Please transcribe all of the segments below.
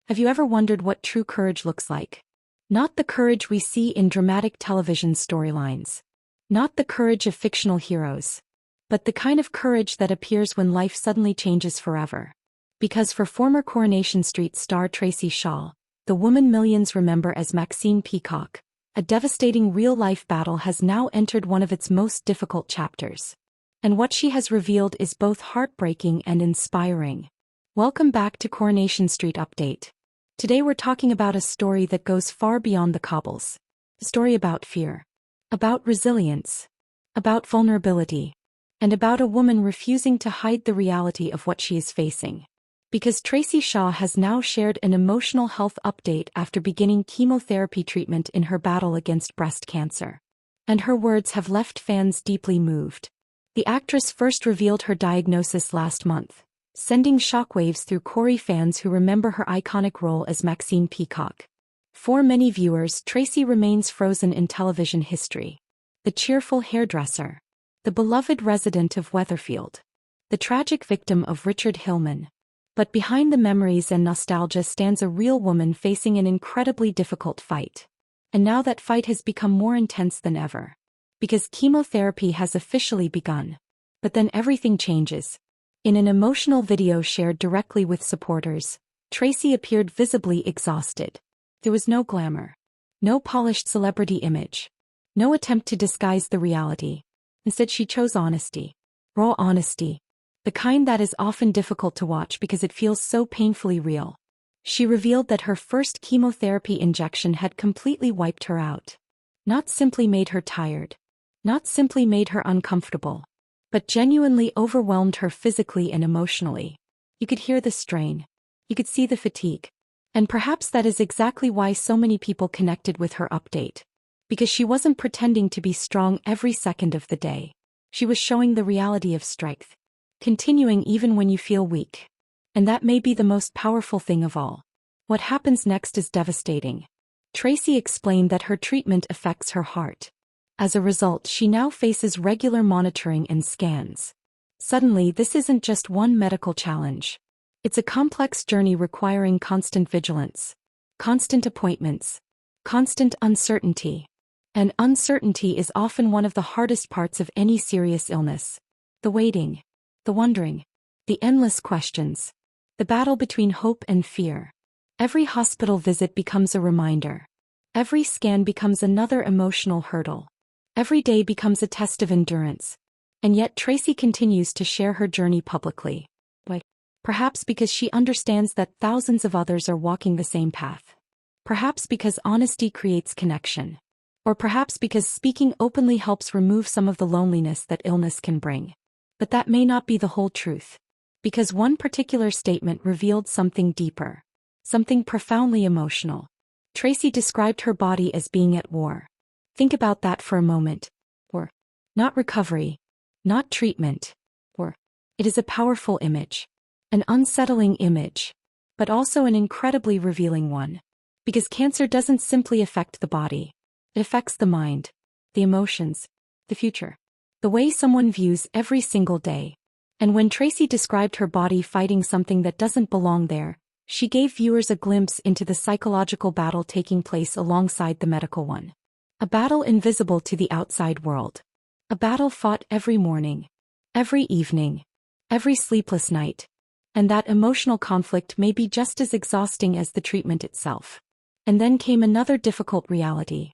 Have you ever wondered what true courage looks like? Not the courage we see in dramatic television storylines. Not the courage of fictional heroes. But the kind of courage that appears when life suddenly changes forever. Because for former Coronation Street star Tracy Shaw, the woman millions remember as Maxine Peacock, a devastating real-life battle has now entered one of its most difficult chapters. And what she has revealed is both heartbreaking and inspiring. Welcome back to Coronation Street Update. Today we're talking about a story that goes far beyond the cobbles. A story about fear. About resilience. About vulnerability. And about a woman refusing to hide the reality of what she is facing. Because Tracy Shaw has now shared an emotional health update after beginning chemotherapy treatment in her battle against breast cancer. And her words have left fans deeply moved. The actress first revealed her diagnosis last month, sending shockwaves through Corrie fans who remember her iconic role as Maxine Peacock. For many viewers, Tracy remains frozen in television history. The cheerful hairdresser. The beloved resident of Weatherfield. The tragic victim of Richard Hillman. But behind the memories and nostalgia stands a real woman facing an incredibly difficult fight. And now that fight has become more intense than ever. Because chemotherapy has officially begun. But then everything changes. In an emotional video shared directly with supporters, Tracy appeared visibly exhausted. There was no glamour. No polished celebrity image. No attempt to disguise the reality. Instead she chose honesty. Raw honesty. The kind that is often difficult to watch because it feels so painfully real. She revealed that her first chemotherapy injection had completely wiped her out. Not simply made her tired. Not simply made her uncomfortable. But genuinely overwhelmed her physically and emotionally. You could hear the strain. You could see the fatigue. And perhaps that is exactly why so many people connected with her update. Because she wasn't pretending to be strong every second of the day. She was showing the reality of strength. Continuing even when you feel weak. And that may be the most powerful thing of all. What happens next is devastating. Tracy explained that her treatment affects her heart. As a result, she now faces regular monitoring and scans. Suddenly, this isn't just one medical challenge. It's a complex journey requiring constant vigilance. Constant appointments. Constant uncertainty. And uncertainty is often one of the hardest parts of any serious illness. The waiting. The wondering. The endless questions. The battle between hope and fear. Every hospital visit becomes a reminder. Every scan becomes another emotional hurdle. Every day becomes a test of endurance. And yet Tracy continues to share her journey publicly. Why? Perhaps because she understands that thousands of others are walking the same path. Perhaps because honesty creates connection. Or perhaps because speaking openly helps remove some of the loneliness that illness can bring. But that may not be the whole truth. Because one particular statement revealed something deeper. Something profoundly emotional. Tracy described her body as being at war. Think about that for a moment. Or, not recovery. Not treatment. Or, it is a powerful image. An unsettling image. But also an incredibly revealing one. Because cancer doesn't simply affect the body. It affects the mind. The emotions. The future. The way someone views every single day. And when Tracy described her body fighting something that doesn't belong there, she gave viewers a glimpse into the psychological battle taking place alongside the medical one. A battle invisible to the outside world. A battle fought every morning. Every evening. Every sleepless night. And that emotional conflict may be just as exhausting as the treatment itself. And then came another difficult reality.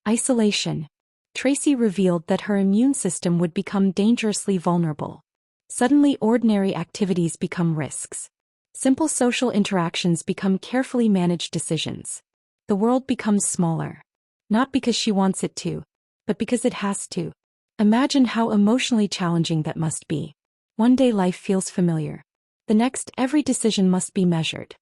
Isolation. Tracy revealed that her immune system would become dangerously vulnerable. Suddenly ordinary activities become risks. Simple social interactions become carefully managed decisions. The world becomes smaller. Not because she wants it to, but because it has to. Imagine how emotionally challenging that must be. One day life feels familiar. The next, every decision must be measured.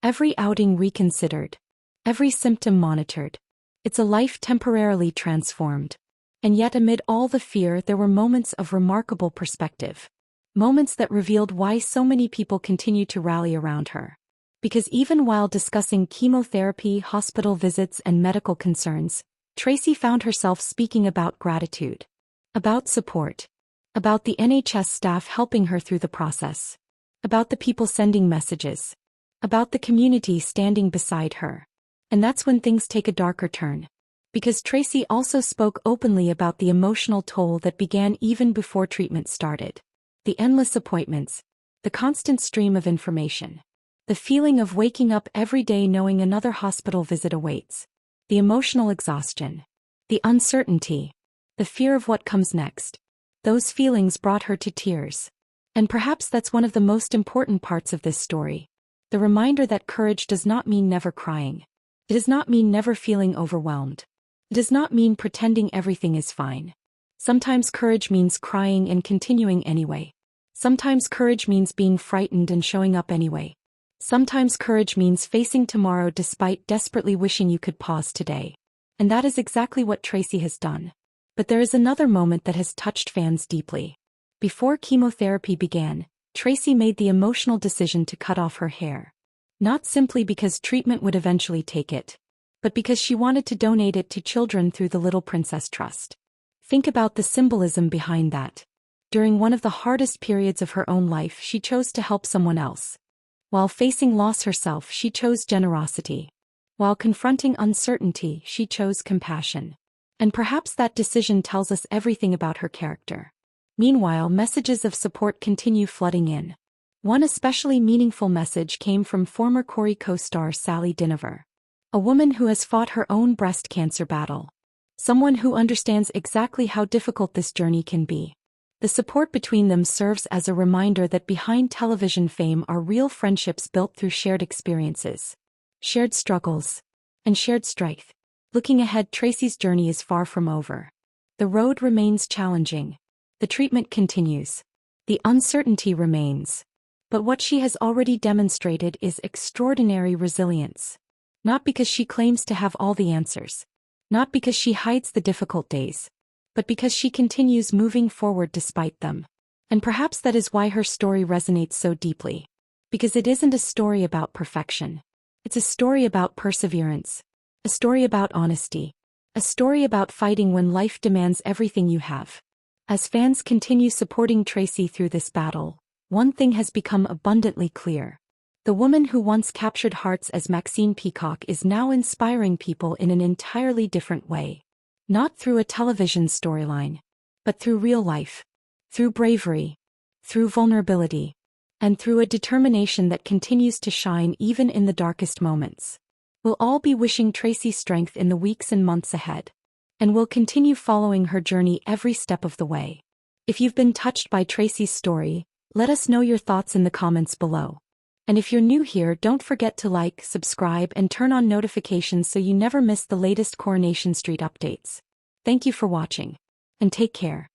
Every outing reconsidered. Every symptom monitored. It's a life temporarily transformed. And yet amid all the fear there were moments of remarkable perspective. Moments that revealed why so many people continue to rally around her. Because even while discussing chemotherapy, hospital visits, and medical concerns, Tracy found herself speaking about gratitude. About support. About the NHS staff helping her through the process. About the people sending messages. about the community standing beside her. And that's when things take a darker turn. Because Tracy also spoke openly about the emotional toll that began even before treatment started. The endless appointments, the constant stream of information, the feeling of waking up every day knowing another hospital visit awaits, the emotional exhaustion, the uncertainty, the fear of what comes next. Those feelings brought her to tears. And perhaps that's one of the most important parts of this story. The reminder that courage does not mean never crying. It does not mean never feeling overwhelmed. It does not mean pretending everything is fine. Sometimes courage means crying and continuing anyway. Sometimes courage means being frightened and showing up anyway. Sometimes courage means facing tomorrow despite desperately wishing you could pause today. And that is exactly what Tracy has done. But there is another moment that has touched fans deeply. Before chemotherapy began, Tracy made the emotional decision to cut off her hair. Not simply because treatment would eventually take it, but because she wanted to donate it to children through the Little Princess Trust. Think about the symbolism behind that. During one of the hardest periods of her own life, she chose to help someone else. While facing loss herself, she chose generosity. While confronting uncertainty, she chose compassion. And perhaps that decision tells us everything about her character. Meanwhile, messages of support continue flooding in. One especially meaningful message came from former Corrie co-star Sally Dinover. A woman who has fought her own breast cancer battle. Someone who understands exactly how difficult this journey can be. The support between them serves as a reminder that behind television fame are real friendships built through shared experiences, shared struggles, and shared strength. Looking ahead, Tracy's journey is far from over. The road remains challenging. The treatment continues. The uncertainty remains. But what she has already demonstrated is extraordinary resilience. Not because she claims to have all the answers. Not because she hides the difficult days. But because she continues moving forward despite them. And perhaps that is why her story resonates so deeply. Because it isn't a story about perfection. It's a story about perseverance. A story about honesty. A story about fighting when life demands everything you have. As fans continue supporting Tracy through this battle, one thing has become abundantly clear. The woman who once captured hearts as Maxine Peacock is now inspiring people in an entirely different way. Not through a television storyline, but through real life. Through bravery. Through vulnerability. And through a determination that continues to shine even in the darkest moments. We'll all be wishing Tracy strength in the weeks and months ahead. And we'll continue following her journey every step of the way. If you've been touched by Tracy's story, let us know your thoughts in the comments below. And if you're new here, don't forget to like, subscribe, and turn on notifications so you never miss the latest Coronation Street updates. Thank you for watching. And take care.